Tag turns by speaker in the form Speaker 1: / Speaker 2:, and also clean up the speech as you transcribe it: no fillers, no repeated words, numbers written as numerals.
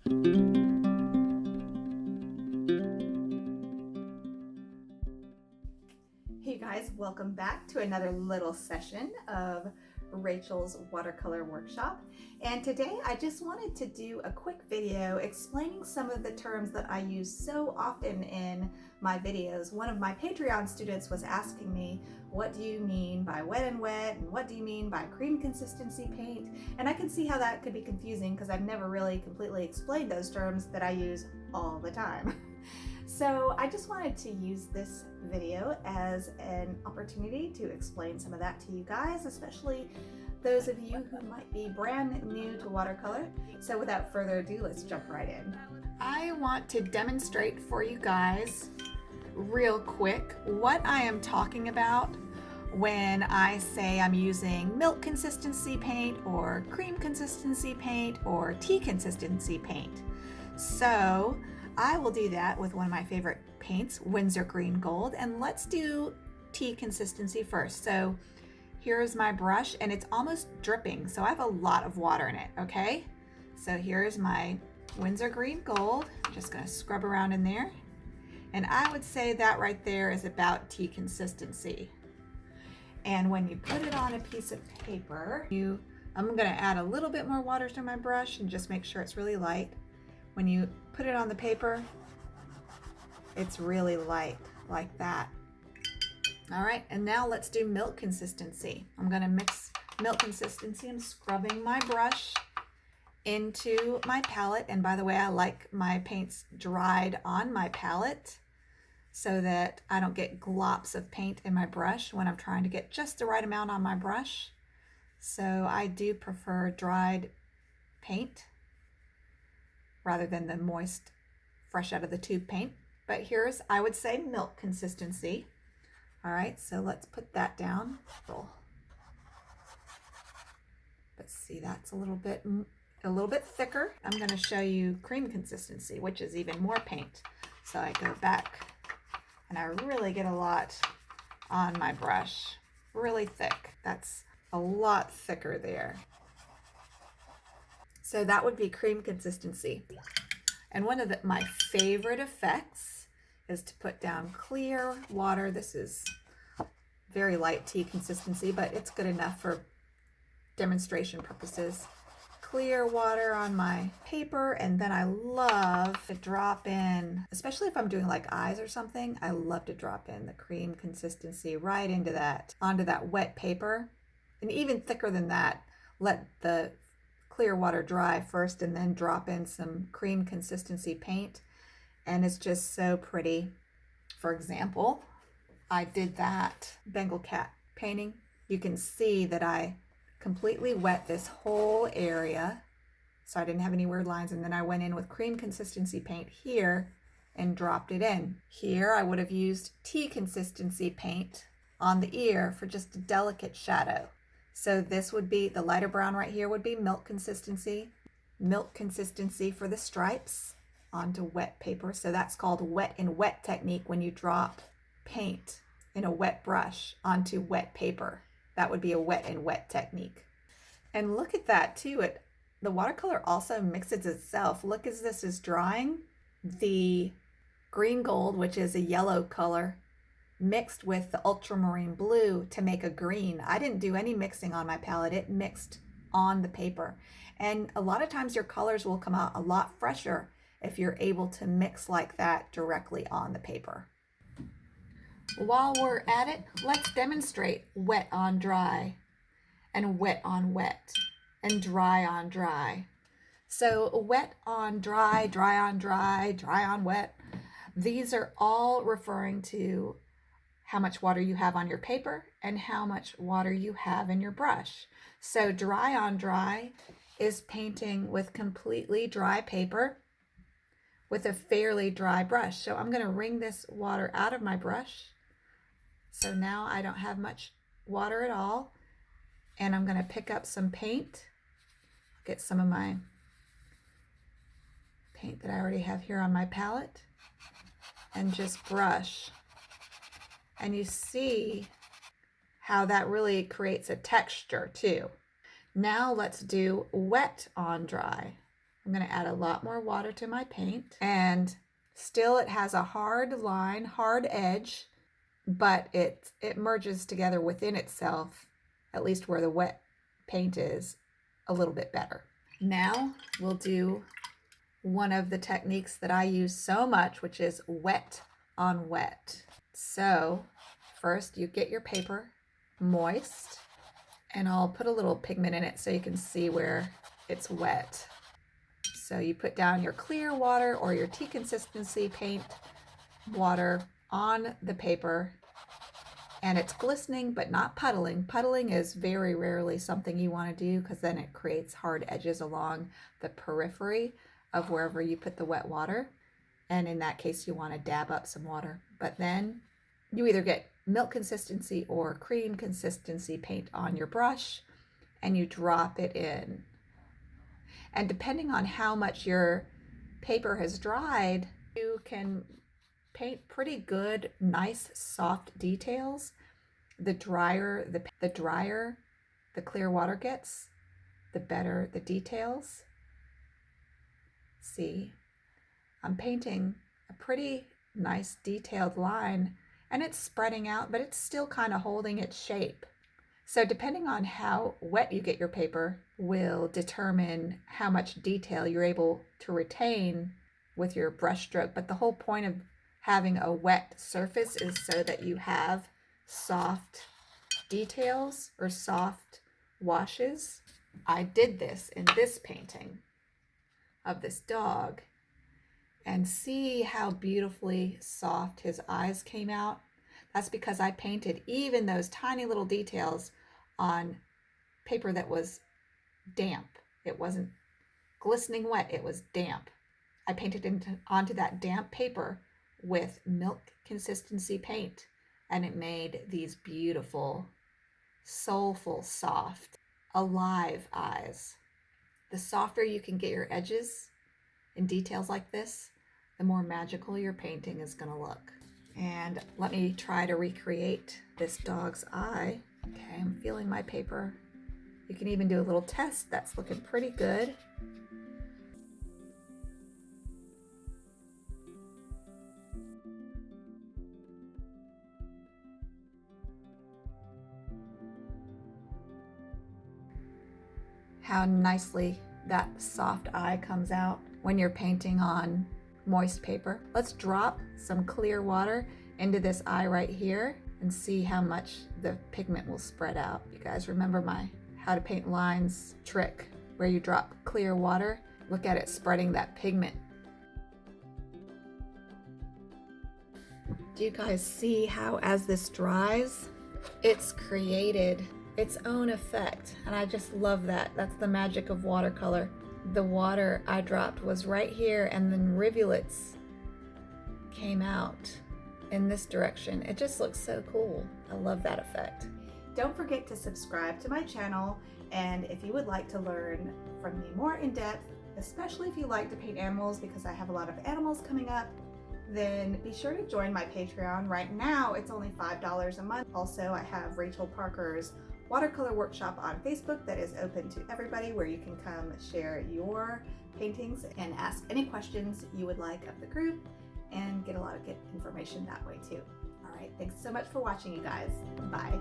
Speaker 1: Hey guys, welcome back to another little session of Rachel's watercolor workshop. And today I just wanted to do a quick video explaining some of the terms that I use so often in my videos. One of my Patreon students was asking me, what do you mean by wet and wet? And what do you mean by cream consistency paint? And I can see how that could be confusing because I've never really completely explained those terms that I use all the time. So I just wanted to use this video as an opportunity to explain some of that to you guys, especially those of you who might be brand new to watercolor. So without further ado, let's jump right in. I want to demonstrate for you guys real quick what I am talking about when I say I'm using milk consistency paint or cream consistency paint or tea consistency paint. So I will do that with one of my favorite paints, Windsor Green Gold, and let's do tea consistency first. So here's my brush and it's almost dripping, so I have a lot of water in it, okay? So here's my Windsor Green Gold. I'm just gonna scrub around in there. And I would say that right there is about tea consistency. And when you put it on a piece of paper, I'm gonna add a little bit more water to my brush and just make sure it's really light. When you put it on the paper, it's really light, like that. All right, and now let's do milk consistency. I'm gonna mix milk consistency. I'm scrubbing my brush into my palette. And by the way, I like my paints dried on my palette so that I don't get glops of paint in my brush when I'm trying to get just the right amount on my brush. So I do prefer dried paint rather than the moist, fresh out of the tube paint. But here's, I would say, milk consistency. All right, so let's put that down. But see, that's a little bit thicker. I'm gonna show you cream consistency, which is even more paint. So I go back and I really get a lot on my brush, really thick. That's a lot thicker there. So that would be cream consistency. And one of my favorite effects is to put down clear water. This is very light tea consistency, but it's good enough for demonstration purposes. Clear water on my paper, and then I love to drop in, especially if I'm doing like eyes or something, I love to drop in the cream consistency right into that, onto that wet paper. And even thicker than that, let the clear water dry first and then drop in some cream consistency paint, and it's just so pretty. For example, I did that Bengal cat painting. You can see that I completely wet this whole area, so I didn't have any weird lines, and then I went in with cream consistency paint here and dropped it in. Here I would have used tea consistency paint on the ear for just a delicate shadow. So this would be, the lighter brown right here would be milk consistency for the stripes onto wet paper. So that's called wet in wet technique, when you drop paint in a wet brush onto wet paper. That would be a wet in wet technique. And look at that too, the watercolor also mixes itself. Look as this is drying, the green gold, which is a yellow color, mixed with the ultramarine blue to make a green. I didn't do any mixing on my palette, it mixed on the paper. And a lot of times your colors will come out a lot fresher if you're able to mix like that directly on the paper. While we're at it, let's demonstrate wet on dry and wet on wet and dry on dry. So wet on dry, dry on dry, dry on wet, these are all referring to how much water you have on your paper and how much water you have in your brush. So dry on dry is painting with completely dry paper with a fairly dry brush. So I'm gonna wring this water out of my brush. So now I don't have much water at all. And I'm gonna pick up some paint, get some of my paint that I already have here on my palette, and just brush. And you see how that really creates a texture too. Now let's do wet on dry. I'm going to add a lot more water to my paint, and still it has a hard line, hard edge, but it merges together within itself, at least where the wet paint is, a little bit better. Now we'll do one of the techniques that I use so much, which is wet on wet. So first you get your paper moist, and I'll put a little pigment in it so you can see where it's wet. So you put down your clear water or your tea consistency paint water on the paper, and it's glistening but not puddling. Puddling is very rarely something you want to do because then it creates hard edges along the periphery of wherever you put the wet water. And in that case, you want to dab up some water. But then you either get milk consistency or cream consistency paint on your brush, and you drop it in. And depending on how much your paper has dried, you can paint pretty good, nice, soft details. The drier the clear water gets, the better the details. See, I'm painting a pretty nice detailed line, and it's spreading out, but it's still kind of holding its shape. So depending on how wet you get your paper will determine how much detail you're able to retain with your brush stroke. But the whole point of having a wet surface is so that you have soft details or soft washes. I did this in this painting of this dog, and see how beautifully soft his eyes came out. That's because I painted even those tiny little details on paper that was damp. It wasn't glistening wet, it was damp. I painted onto that damp paper with milk consistency paint, and it made these beautiful, soulful, soft, alive eyes. The softer you can get your edges in details like this, the more magical your painting is going to look. And let me try to recreate this dog's eye. Okay, I'm feeling my paper. You can even do a little test. That's looking pretty good. How nicely that soft eye comes out when you're painting on moist paper. Let's drop some clear water into this eye right here and see how much the pigment will spread out. You guys remember my how to paint lines trick where you drop clear water? Look at it spreading that pigment. Do you guys see how as this dries, it's created its own effect? And I just love that. That's the magic of watercolor. The water I dropped was right here, and then rivulets came out in this direction. It just looks so cool. I love that effect. Don't forget to subscribe to my channel, and if you would like to learn from me more in depth, especially if you like to paint animals, because I have a lot of animals coming up, then be sure to join my Patreon. Right now it's only $5 a month. Also, I have Rachel Parker's watercolor workshop on Facebook that is open to everybody, where you can come share your paintings and ask any questions you would like of the group and get a lot of good information that way too. All right, thanks so much for watching, you guys. Bye.